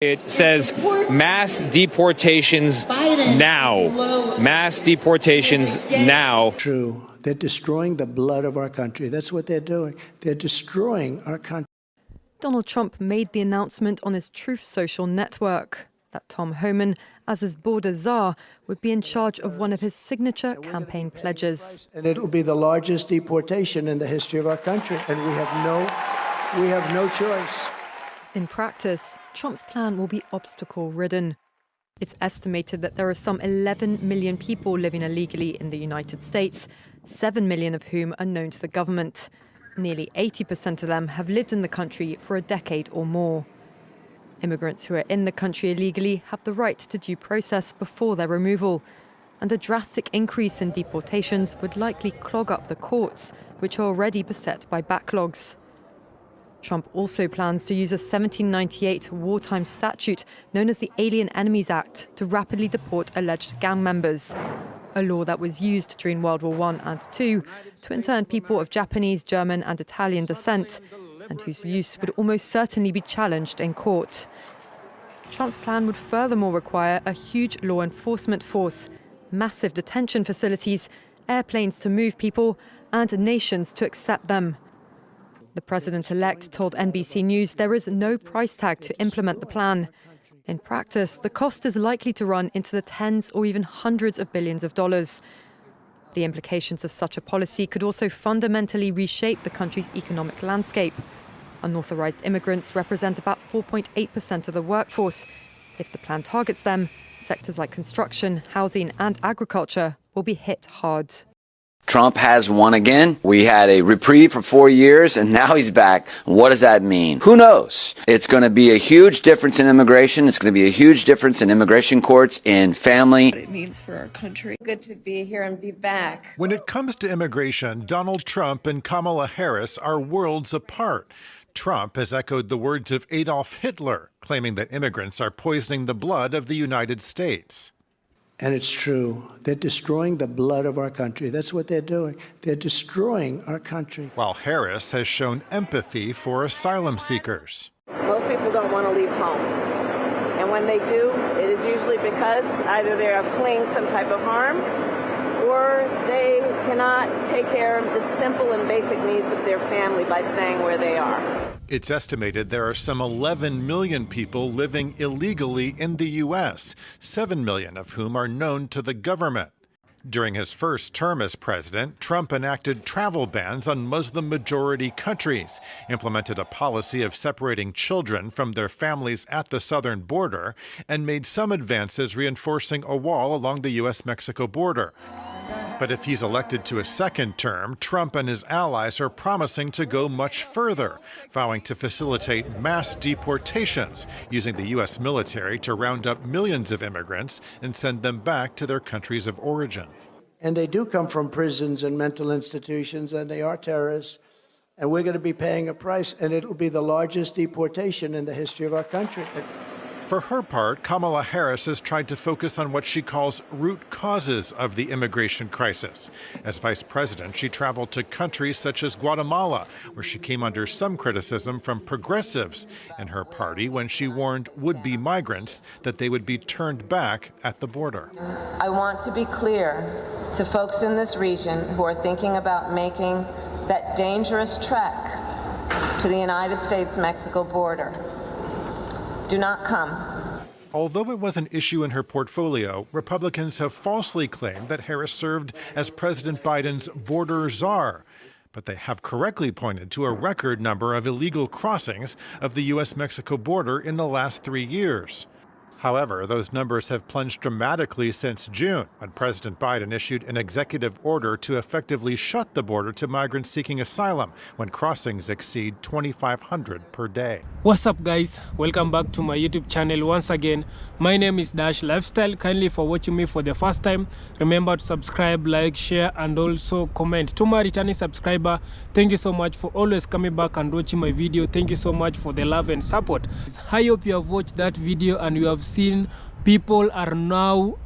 It says mass deportations now. Mass deportations now. True. They're destroying the blood of our country. That's what they're doing. They're destroying our country. Donald Trump made the announcement on his Truth Social network that Tom Homan, as his border czar, would be in charge of one of his signature campaign pledges. And it'll be the largest deportation in the history of our country. And we have no choice. In practice, Trump's plan will be obstacle-ridden. It's estimated that there are some 11 million people living illegally in the United States, 7 million of whom are known to the government. Nearly 80% of them have lived in the country for a decade or more. Immigrants who are in the country illegally have the right to due process before their removal. And a drastic increase in deportations would likely clog up the courts, which are already beset by backlogs. Trump also plans to use a 1798 wartime statute known as the Alien Enemies Act to rapidly deport alleged gang members, a law that was used during World War I and II to intern people of Japanese, German and Italian descent, and whose use would almost certainly be challenged in court. Trump's plan would furthermore require a huge law enforcement force, massive detention facilities, airplanes to move people, and nations to accept them. The president-elect told NBC News there is no price tag to implement the plan. In practice, the cost is likely to run into the tens or even hundreds of billions of dollars. The implications of such a policy could also fundamentally reshape the country's economic landscape. Unauthorized immigrants represent about 4.8% of the workforce. If the plan targets them, sectors like construction, housing and agriculture will be hit hard. Trump has won again. We had a reprieve for 4 years, and now he's back. What does that mean? Who knows? It's going to be a huge difference in immigration. It's going to be a huge difference in immigration courts, in family. What it means for our country. Good to be here and be back. When it comes to immigration, Donald Trump and Kamala Harris are worlds apart. Trump has echoed the words of Adolf Hitler, claiming that immigrants are poisoning the blood of the United States. And it's true. They're destroying the blood of our country. That's what they're doing. They're destroying our country. While Harris has shown empathy for asylum seekers. Most people don't want to leave home. And when they do, it is usually because either they are fleeing some type of harm or they cannot take care of the simple and basic needs of their family by staying where they are. It's estimated there are some 11 million people living illegally in the U.S., 7 million of whom are known to the government. During his first term as president, Trump enacted travel bans on Muslim-majority countries, implemented a policy of separating children from their families at the southern border, and made some advances reinforcing a wall along the U.S.-Mexico border. But if he's elected to a second term, Trump and his allies are promising to go much further, vowing to facilitate mass deportations, using the U.S. military to round up millions of immigrants and send them back to their countries of origin. And they do come from prisons and mental institutions, and they are terrorists. And we're going to be paying a price, and it'll be the largest deportation in the history of our country. For her part, Kamala Harris has tried to focus on what she calls root causes of the immigration crisis. As vice president, she traveled to countries such as Guatemala, where she came under some criticism from progressives in her party when she warned would-be migrants that they would be turned back at the border. I want to be clear to folks in this region who are thinking about making that dangerous trek to the United States-Mexico border. Do not come. Although it was an issue in her portfolio, Republicans have falsely claimed that Harris served as President Biden's border czar. But they have correctly pointed to a record number of illegal crossings of the U.S.-Mexico border in the last 3 years. However, those numbers have plunged dramatically since June, when President Biden issued an executive order to effectively shut the border to migrants seeking asylum when crossings exceed 2,500 per day. What's up, guys? Welcome back to my YouTube channel once again. My name is Dash Lifestyle. Kindly for watching me for the first time, remember to subscribe, like, share, and also comment. To my returning subscriber, thank you so much for always coming back and watching my video. Thank you so much for the love and support. I hope you have watched that video and you have seen people are now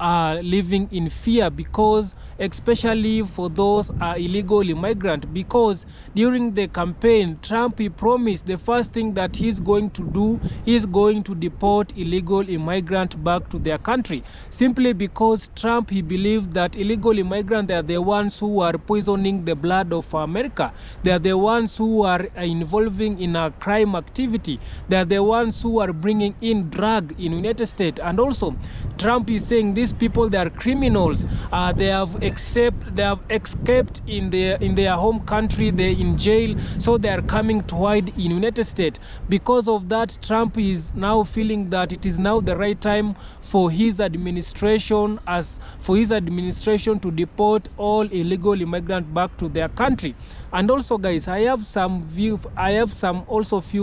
living in fear, because especially for those illegal immigrants, because during the campaign, Trump, he promised the first thing that he's going to do is going to deport illegal immigrants back to their country, simply because Trump, he believes that illegal immigrants are the ones who are poisoning the blood of America. They are the ones who are involving in a crime activity. They are the ones who are bringing in drug in United States. And also Trump is saying these people, they are criminals. They have escaped in their home country. They're in jail, so they are coming to hide in United States. Because of that, Trump is now feeling that it is now the right time for his administration to deport all illegal immigrants back to their country. And also, guys, I have some few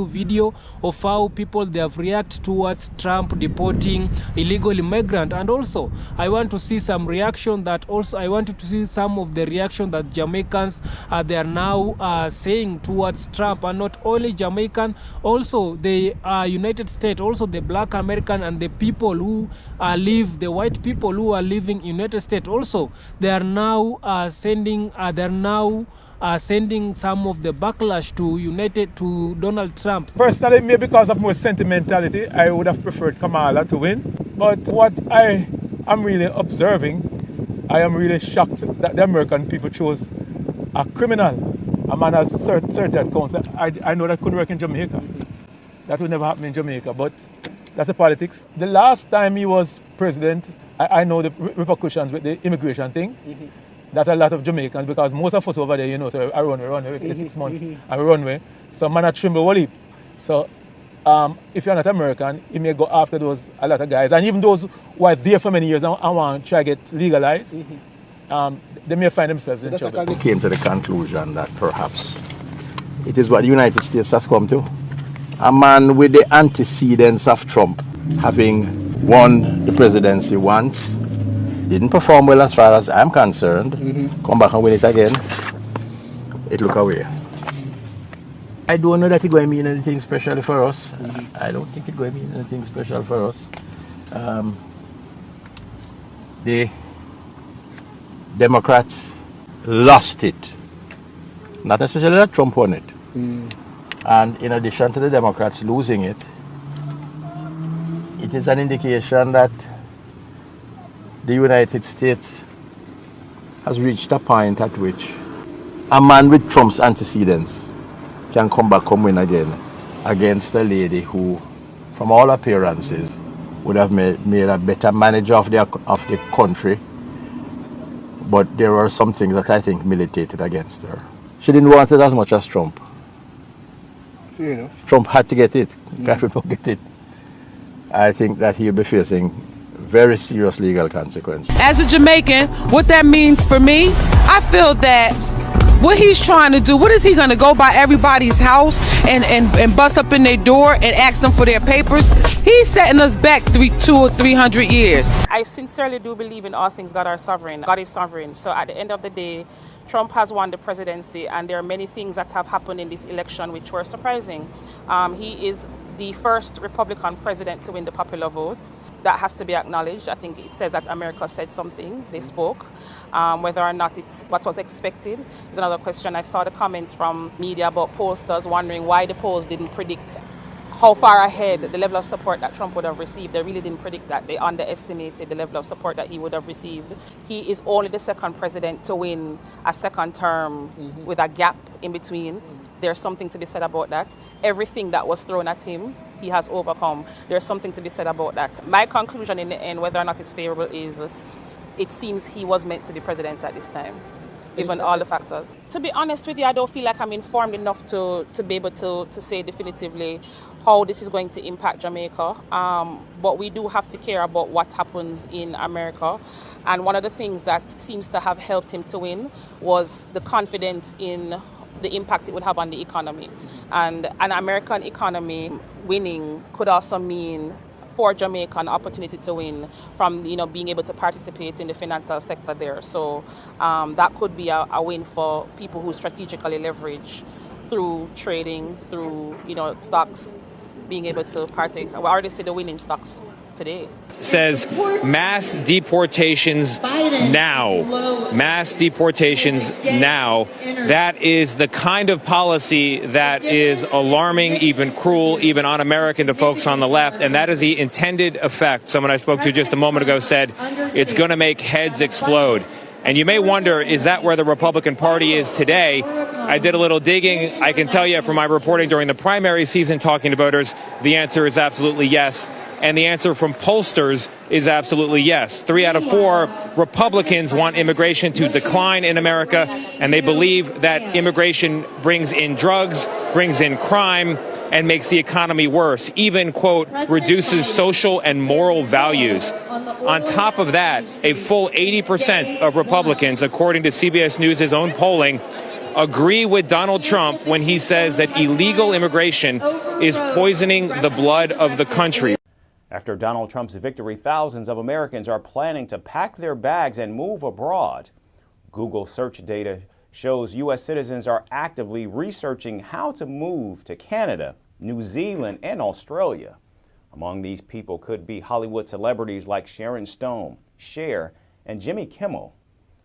video of how people, they have reacted towards Trump deporting illegal immigrants. And also I want to see some reaction that also I wanted to see some of the reaction that Jamaicans they are now saying towards Trump. And not only Jamaican, also the United States, also the black American and the people who the white people who are living in United States, also they are now sending some of the backlash to Donald Trump. Personally, maybe because of more sentimentality, I would have preferred Kamala to win. But what I am really observing, I am really shocked that the American people chose a criminal, a man has 30 counts. I know that couldn't work in Jamaica. That would never happen in Jamaica, but that's the politics. The last time he was president, I know the repercussions with the immigration thing. That a lot of Jamaicans, because most of us over there, you know, so I run away 6 months, I run away. So man, I tremble whole heap. So if you're not American, you may go after a lot of guys. And even those who are there for many years and want to try to get legalized, they may find themselves in trouble. They came to the conclusion that perhaps it is what the United States has come to. A man with the antecedents of Trump, having won the presidency once, didn't perform well as far as I'm concerned. Come back and win it again. It look away. I don't know that it's going to mean anything special for us. I don't think it's going to mean anything special for us. The Democrats lost it. Not necessarily that Trump won it. And in addition to the Democrats losing it, it is an indication that the United States has reached a point at which a man with Trump's antecedents can come back and win again against a lady who, from all appearances, would have made a better manager of the country. But there were some things that I think militated against her. She didn't want it as much as Trump. Fair enough. Trump had to get it. Can't get it. I think that he'll be facing very serious legal consequences. As a Jamaican, what that means for me, I feel that what he's trying to do, what is he going to go by everybody's house and bust up in their door and ask them for their papers? He's setting us back 200 or 300 years. I sincerely do believe in all things God are sovereign. God is sovereign. So at the end of the day, Trump has won the presidency, and there are many things that have happened in this election which were surprising. He is the first Republican president to win the popular vote. That has to be acknowledged. I think it says that America said something, they spoke. Whether or not it's what was expected is another question. I saw the comments from media about pollsters wondering why the polls didn't predict how far ahead the level of support that Trump would have received. They really didn't predict that. They underestimated the level of support that he would have received. He is only the second president to win a second term with a gap in between. There's something to be said about that. Everything that was thrown at him, he has overcome. There's something to be said about that. My conclusion in the end, whether or not it's favorable, is it seems he was meant to be president at this time, given all the factors. To be honest with you, I don't feel like I'm informed enough to be able to say definitively how this is going to impact Jamaica. But we do have to care about what happens in America. And one of the things that seems to have helped him to win was the confidence in the impact it would have on the economy. And an American economy winning could also mean for Jamaica an opportunity to win from being able to participate in the financial sector there. So that could be a win for people who strategically leverage through trading, through stocks, being able to partake. We already see the winning stocks today. Says mass deportations now. Mass deportations now. That is the kind of policy that is alarming, even cruel, even un-American to folks on the left. And that is the intended effect. Someone I spoke to just a moment ago said it's going to make heads explode. And you may wonder, is that where the Republican Party is today? I did a little digging. I can tell you from my reporting during the primary season talking to voters, the answer is absolutely yes. And the answer from pollsters is absolutely yes. 3 out of 4 Republicans want immigration to decline in America, and they believe that immigration brings in drugs, brings in crime, and makes the economy worse, even, quote, reduces social and moral values. On top of that, a full 80% of Republicans, according to CBS News' own polling, agree with Donald Trump when he says that illegal immigration is poisoning the blood of the country. After Donald Trump's victory, thousands of Americans are planning to pack their bags and move abroad. Google search data shows U.S. citizens are actively researching how to move to Canada, New Zealand, and Australia. Among these people could be Hollywood celebrities like Sharon Stone, Cher, and Jimmy Kimmel,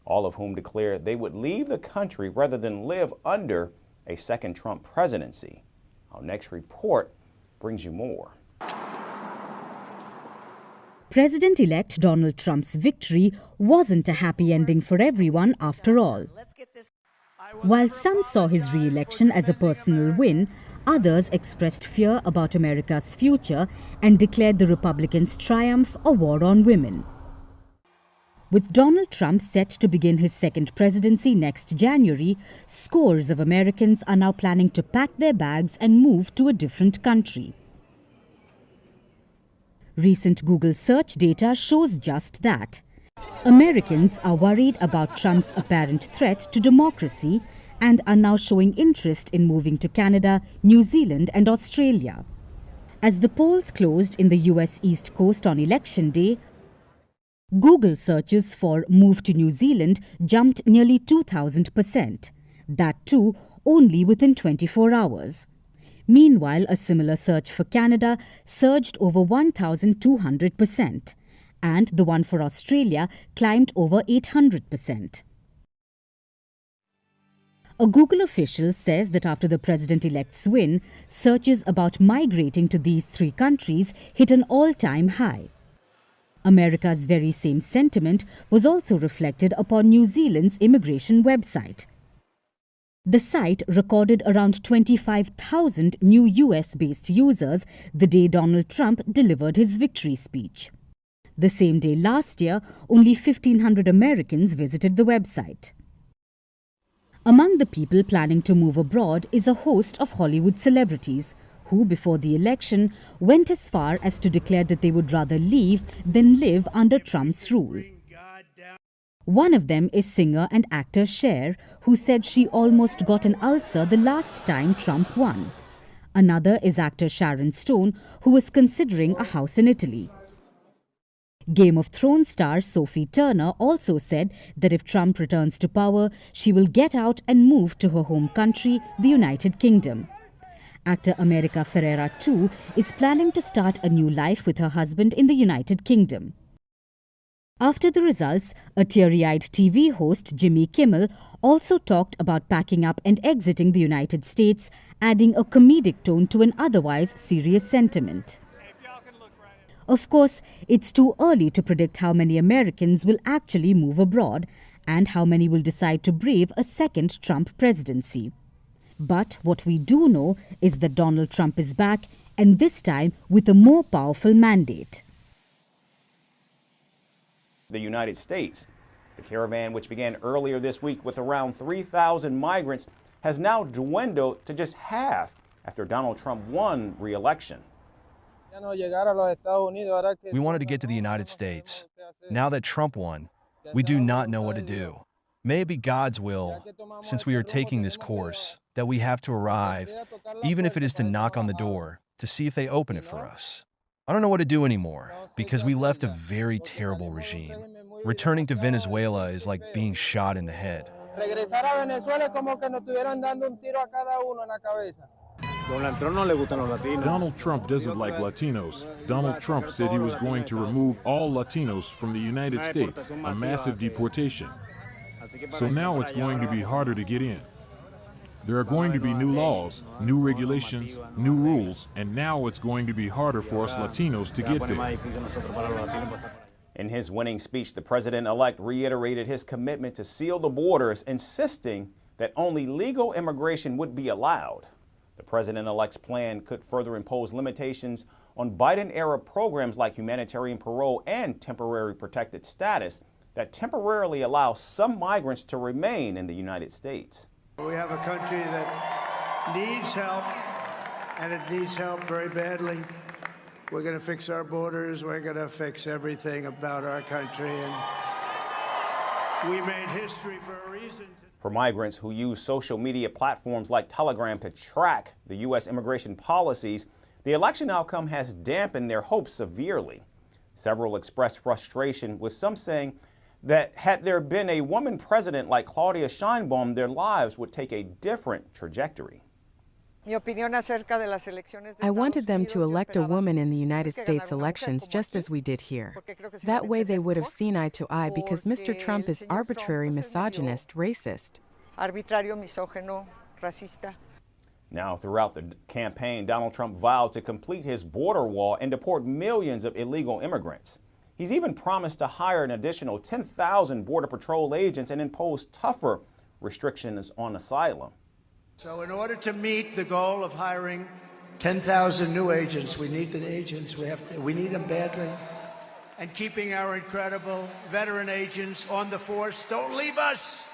all of whom declared they would leave the country rather than live under a second Trump presidency. Our next report brings you more. President-elect Donald Trump's victory wasn't a happy ending for everyone after all. While some saw his re-election as a personal win, others expressed fear about America's future and declared the Republicans' triumph a war on women. With Donald Trump set to begin his second presidency next January, scores of Americans are now planning to pack their bags and move to a different country. Recent Google search data shows just that. Americans are worried about Trump's apparent threat to democracy and are now showing interest in moving to Canada, New Zealand, and Australia. As the polls closed in the US East Coast on Election Day, Google searches for move to New Zealand jumped nearly 2,000%. That too, only within 24 hours. Meanwhile, a similar search for Canada surged over 1,200%, and the one for Australia climbed over 800%. A Google official says that after the president-elect's win, searches about migrating to these 3 countries hit an all-time high. America's very same sentiment was also reflected upon New Zealand's immigration website. The site recorded around 25,000 new US-based users the day Donald Trump delivered his victory speech. The same day last year, only 1,500 Americans visited the website. Among the people planning to move abroad is a host of Hollywood celebrities who, before the election, went as far as to declare that they would rather leave than live under Trump's rule. One of them is singer and actor Cher, who said she almost got an ulcer the last time Trump won. Another is actor Sharon Stone, who was considering a house in Italy. Game of Thrones star Sophie Turner also said that if Trump returns to power, she will get out and move to her home country, the United Kingdom. Actor America Ferrera, too, is planning to start a new life with her husband in the United Kingdom. After the results, a teary-eyed TV host, Jimmy Kimmel, also talked about packing up and exiting the United States, adding a comedic tone to an otherwise serious sentiment. Of course, it's too early to predict how many Americans will actually move abroad and how many will decide to brave a second Trump presidency. But what we do know is that Donald Trump is back, and this time with a more powerful mandate. The United States. The caravan, which began earlier this week with around 3,000 migrants, has now dwindled to just half after Donald Trump won re-election. We wanted to get to the United States. Now that Trump won, we do not know what to do. May it be God's will, since we are taking this course, that we have to arrive, even if it is to knock on the door, to see if they open it for us. I don't know what to do anymore, because we left a very terrible regime. Returning to Venezuela is like being shot in the head. Donald Trump doesn't like Latinos. Donald Trump said he was going to remove all Latinos from the United States, a massive deportation. So now it's going to be harder to get in. There are going to be new laws, new regulations, new rules, and now it's going to be harder for us Latinos to get there. In his winning speech, the president-elect reiterated his commitment to seal the borders, insisting that only legal immigration would be allowed. The president-elect's plan could further impose limitations on Biden-era programs like humanitarian parole and temporary protected status that temporarily allow some migrants to remain in the United States. We have a country that needs help, and it needs help very badly. We're going to fix our borders. We're going to fix everything about our country, and we made history for a reason. For migrants who use social media platforms like Telegram to track the U.S. immigration policies, the election outcome has dampened their hopes severely. Several expressed frustration, with some saying that had there been a woman president like Claudia Sheinbaum, their lives would take a different trajectory. I wanted them to elect a woman in the United States elections just as we did here. That way they would have seen eye to eye, because Mr. Trump is arbitrary, misogynist, racist. Now, throughout the campaign, Donald Trump vowed to complete his border wall and deport millions of illegal immigrants. He's even promised to hire an additional 10,000 Border Patrol agents and impose tougher restrictions on asylum. So in order to meet the goal of hiring 10,000 new agents, we need the agents. We need them badly. And keeping our incredible veteran agents on the force. Don't leave us.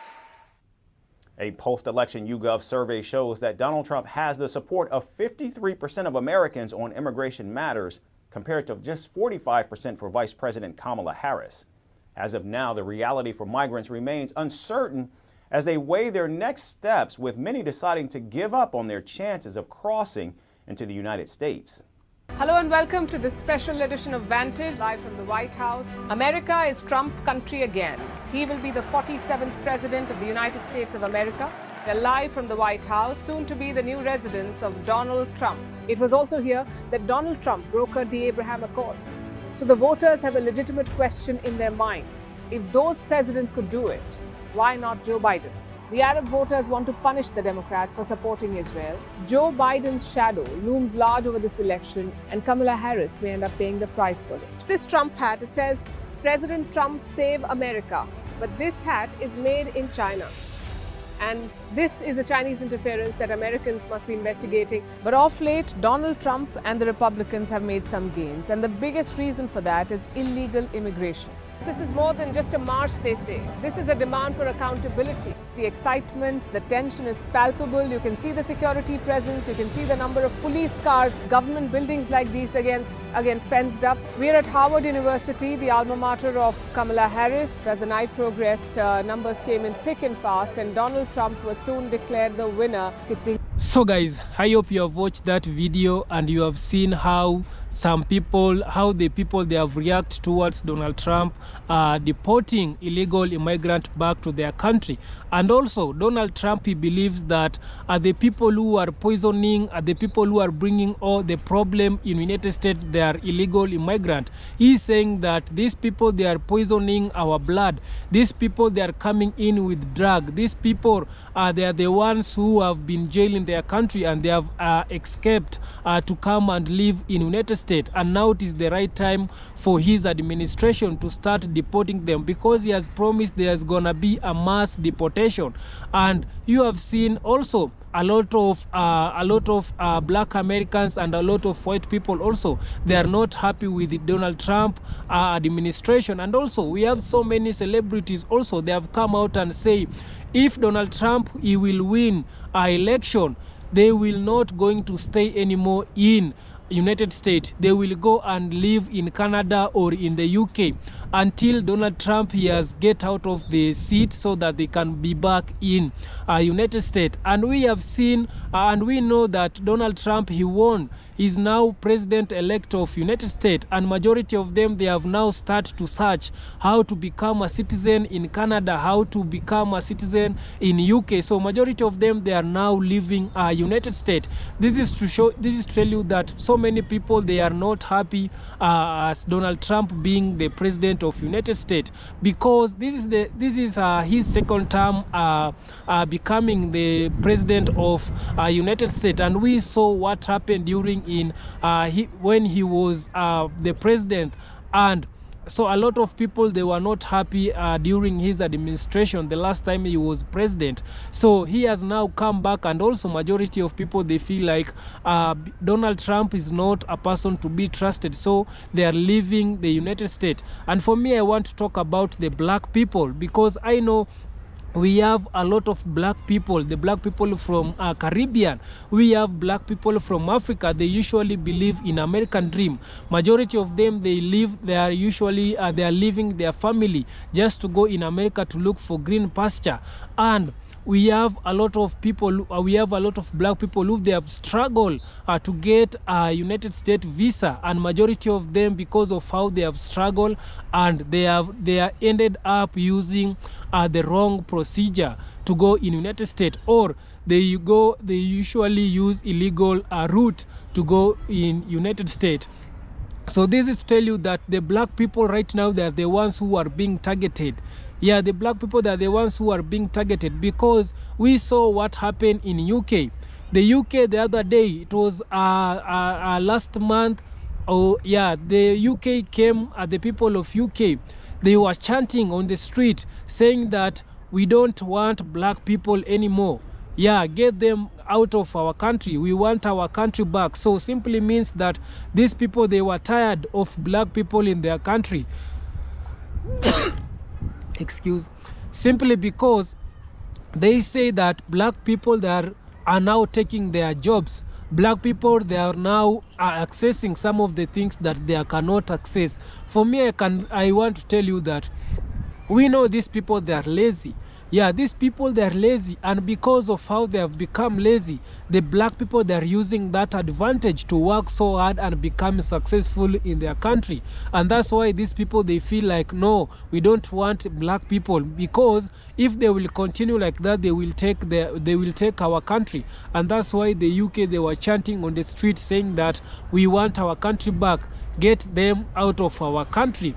A post-election YouGov survey shows that Donald Trump has the support of 53% of Americans on immigration matters, compared to just 45% for Vice President Kamala Harris. As of now, the reality for migrants remains uncertain as they weigh their next steps, with many deciding to give up on their chances of crossing into the United States. Hello and welcome to this special edition of Vantage, live from the White House. America is Trump country again. He will be the 47th President of the United States of America. They're live from the White House, soon to be the new residence of Donald Trump. It was also here that Donald Trump brokered the Abraham Accords. So the voters have a legitimate question in their minds. If those presidents could do it, why not Joe Biden? The Arab voters want to punish the Democrats for supporting Israel. Joe Biden's shadow looms large over this election, and Kamala Harris may end up paying the price for it. This Trump hat, it says, President Trump save America. But this hat is made in China. And this is the Chinese interference that Americans must be investigating. But of late, Donald Trump and the Republicans have made some gains. And the biggest reason for that is illegal immigration. This is more than just a march, they say. This is a demand for accountability. The excitement, the tension is palpable. You can see the security presence. You can see the number of police cars, government buildings like these again fenced up. We're at Harvard University, the alma mater of Kamala Harris. As the night progressed, numbers came in thick and fast, and Donald Trump was soon declared the winner. So guys, I hope you have watched that video and you have seen how the people they have reacted towards Donald Trump deporting illegal immigrants back to their country. And also Donald Trump, he believes that the people who are poisoning, the people who are bringing all the problem in United States, they are illegal immigrants. He's saying that these people, they are poisoning our blood. These people, they are coming in with drug. These people, they are the ones who have been jailed in their country and they have escaped to come and live in United States. And now it is the right time for his administration to start deporting them, because he has promised there's gonna be a mass deportation. And you have seen also a lot of black Americans and a lot of white people also, they are not happy with the Donald Trump administration. And also we have so many celebrities also, they have come out and say if Donald Trump he will win election, they will not going to stay anymore in United States. They will go and live in Canada or in the UK. until Donald Trump he has get out of the seat so that they can be back in United States. And we have seen and we know that Donald Trump he won. He's now president-elect of United States, and majority of them they have now started to search how to become a citizen in Canada, how to become a citizen in UK. So majority of them they are now living United States. This is to tell you that so many people they are not happy as Donald Trump being the president of United States, because this is his second term becoming the president of United States, and we saw what happened during when he was the president. And so a lot of people they were not happy during his administration the last time he was president. So he has now come back, and also majority of people they feel like Donald Trump is not a person to be trusted, so they are leaving the United States. And for me, I want to talk about the black people, because I know we have a lot of black people, the black people from Caribbean. We have black people from Africa. They usually believe in American dream. Majority of them they are usually they are leaving their family just to go in America to look for green pasture. And we have a lot of people, we have a lot of black people who they have struggled to get a United States visa, and majority of them, because of how they have struggled, and they are ended up using the wrong procedure to go in United States, or they usually use illegal route to go in United States. So this is to tell you that the black people right now, they are the ones who are being targeted. Yeah, the black people, they are the ones who are being targeted, because we saw what happened in UK. The UK the other day, it was last month. Oh yeah, the UK came, the people of UK, they were chanting on the street saying that we don't want black people anymore. Yeah, get them out of our country. We want our country back. So simply means that these people, they were tired of black people in their country. Simply because they say that black people that are now taking their jobs. Black people, they are now accessing some of the things that they cannot access. For me, I want to tell you that we know these people, they are lazy. Yeah, these people, they are lazy, and because of how they have become lazy, the black people, they are using that advantage to work so hard and become successful in their country. And that's why these people, they feel like, no, we don't want black people, because if they will continue like that, they will take our country. And that's why the UK, they were chanting on the street saying that we want our country back, get them out of our country.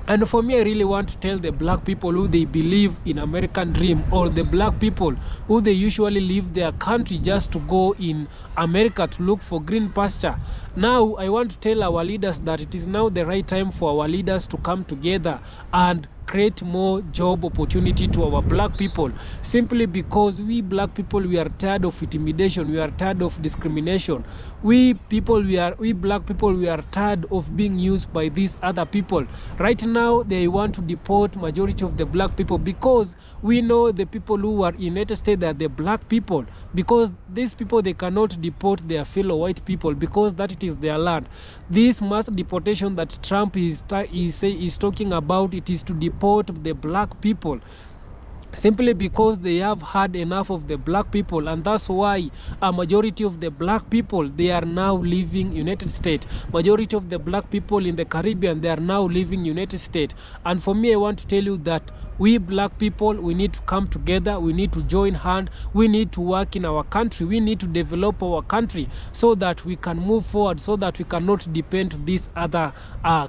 And for me, I really want to tell the black people who they believe in American dream, or the black people who they usually leave their country just to go in America to look for green pasture. Now, I want to tell our leaders that it is now the right time for our leaders to come together and create more job opportunity to our black people, simply because we black people, we are tired of intimidation, we are tired of discrimination. We black people, we are tired of being used by these other people. Right now, they want to deport majority of the black people, because we know the people who are in United States are the black people, because these people, they cannot deport their fellow white people, because that it is their land. This mass deportation that Trump is talking about, it is to deport the black people, simply because they have had enough of the black people. And that's why a majority of the black people, they are now leaving United States. Majority of the black people in the Caribbean, they are now leaving United States. And for me, I want to tell you that we black people, we need to come together, we need to join hands, we need to work in our country, we need to develop our country so that we can move forward, so that we cannot depend on this other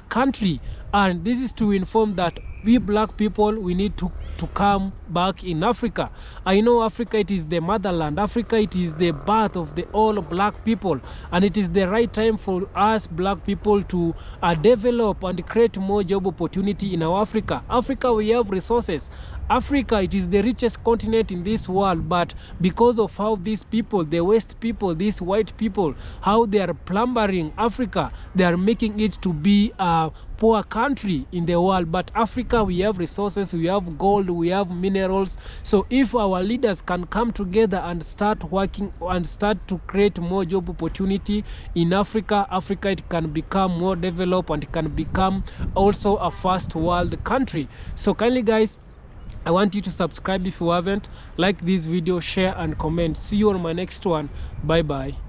country. And this is to inform that we black people, we need to come back in Africa. I know Africa, it is the motherland. Africa, it is the birth of the all black people, and it is the right time for us black people to develop and create more job opportunity in our Africa. Africa, we have resources. Africa, it is the richest continent in this world, but because of how these people, the West people, these white people, how they are plundering Africa, they are making it to be a poor country in the world. But Africa, we have resources, we have gold, we have minerals. So if our leaders can come together and start working and start to create more job opportunity in Africa, it can become more developed and it can become also a first world country. So kindly guys, I want you to subscribe if you haven't, like this video, share and comment. See you on my next one. Bye bye.